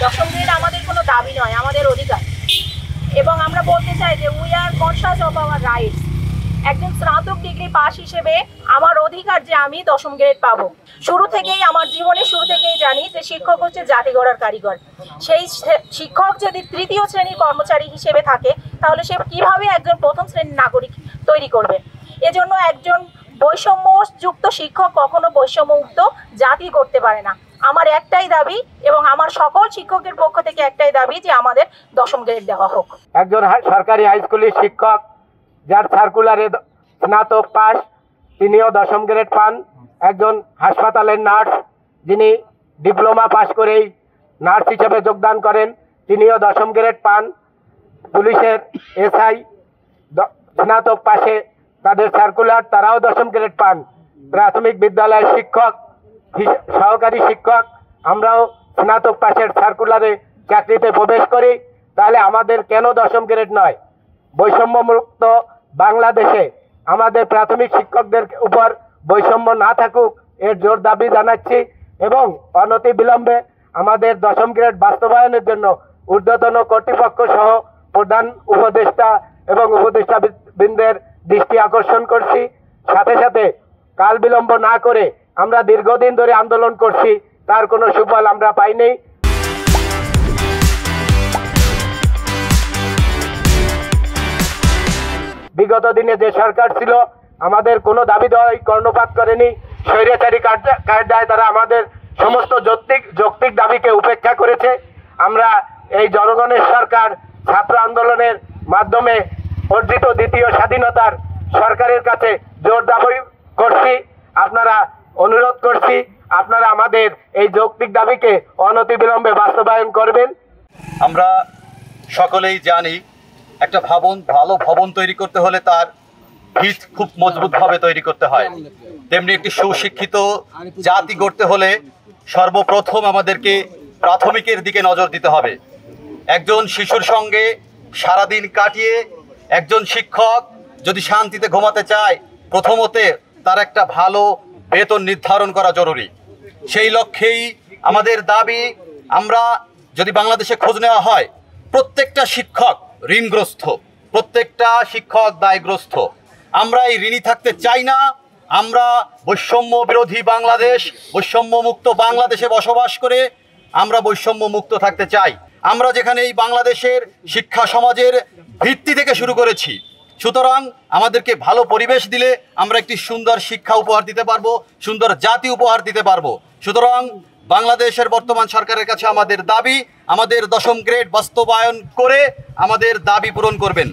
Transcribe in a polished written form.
দশম গ্রেড আমাদের কোনো দাবি নয়, আমাদের অধিকার। এবং আমরা বলতে চাই যে we are conscious of our rights. একজন স্নাতক ডিগ্রি পাস হিসেবে আমার অধিকার যে আমি দশম গ্রেড পাবো। শুরু থেকেই আমার জীবনের শুরু থেকেই জানি যে শিক্ষক হচ্ছে জাতি গড়ার কারিগর। সেই শিক্ষক যদি তৃতীয় শ্রেণীর কর্মচারী হিসেবে থাকে তাহলে সে কিভাবে একজন প্রথম শ্রেণীর নাগরিক তৈরি করবে? এজন্য একজন বৈষম্যযুক্ত শিক্ষক কখনো বৈষম্যমুক্ত জাতি করতে পারে না। আমার একটাই দাবি এবং আমার সকল শিক্ষকের পক্ষ থেকে একটাই দাবি যে আমাদের দশম গ্রেড দেওয়া হোক। একজন সরকারি হাই স্কুলের শিক্ষক যার সার্কুলারে স্নাতক পাস, তিনিও দশম গ্রেড পান। একজন হাসপাতালের নার্স যিনি ডিপ্লোমা পাস করেই নার্স হিসেবে যোগদান করেন, তিনিও দশম গ্রেড পান। পুলিশের এসআই স্নাতক পাশে তাদের সার্কুলার, তারাও দশম গ্রেড পান। প্রাথমিক বিদ্যালয়ের শিক্ষক, সহকারী শিক্ষক, আমরাও স্নাতক পাশের সার্কুলারে চাকরিতে প্রবেশ করি। তাহলে আমাদের কেন দশম গ্রেড নয়? বৈষম্যমুক্ত বাংলাদেশে আমাদের প্রাথমিক শিক্ষকদের উপর বৈষম্য না থাকুক এর জোর দাবি জানাচ্ছি এবং অনতি বিলম্বে আমাদের দশম গ্রেড বাস্তবায়নের জন্য ঊর্ধ্বতন কর্তৃপক্ষ সহ প্রধান উপদেষ্টা এবং উপদেষ্টাবৃন্দের দৃষ্টি আকর্ষণ করছি। সাথে সাথে কাল বিলম্ব না করে আমরা দীর্ঘদিন ধরে আন্দোলন করছি, তার কোনো সুফল আমরা পাইনি। বিগত দিনে যে সরকার ছিল আমাদের কোনো দাবি দেওয়াই কর্ণপাত করেনি। স্বৈরাচারী কায়দায় তারা আমাদের সমস্ত যৌক্তিক দাবিকে উপেক্ষা করেছে। আমরা এই জনগণের সরকার ছাত্র আন্দোলনের মাধ্যমে অর্জিত দ্বিতীয় স্বাধীনতার সরকারের কাছে জোর দাবি করছি, আপনারা অনুরোধ করছি আপনারা আমাদের এই যৌক্তিক দাবিকে অনতিবিলম্বে বাস্তবায়ন করবেন। আমরা সকলেই জানি একটা ভালো ভবন তৈরি করতে হলে তার ভিত খুব মজবুতভাবে তৈরি করতে হয়, তেমনি একটি সুশিক্ষিত জাতি গড়তে হলে সর্বপ্রথম আমাদেরকে প্রাথমিকের দিকে নজর দিতে হবে। একজন শিশুর সঙ্গে সারাদিন কাটিয়ে একজন শিক্ষক যদি শান্তিতে ঘুমাতে চায়, প্রথমতে তার একটা ভালো বেতন নির্ধারণ করা জরুরি। সেই লক্ষ্যেই আমাদের দাবি, আমরা যদি বাংলাদেশে খোঁজ নেওয়া হয় প্রত্যেকটা শিক্ষক ঋণগ্রস্ত, প্রত্যেকটা শিক্ষক দায়গ্রস্ত। আমরা এই ঋণী থাকতে চাই না। আমরা বৈষম্য বিরোধী বাংলাদেশ, বৈষম্য মুক্ত বাংলাদেশে বসবাস করে আমরা বৈষম্য মুক্ত থাকতে চাই। আমরা যেখানে এই বাংলাদেশের শিক্ষা সমাজের ভিত্তি থেকে শুরু করেছি, সুতরাং আমাদেরকে ভালো পরিবেশ দিলে আমরা একটি সুন্দর শিক্ষা উপহার দিতে পারবো, সুন্দর জাতি উপহার দিতে পারবো। সুতরাং বাংলাদেশের বর্তমান সরকারের কাছে আমাদের দাবি, আমাদের দশম গ্রেড বাস্তবায়ন করে আমাদের দাবি পূরণ করবেন।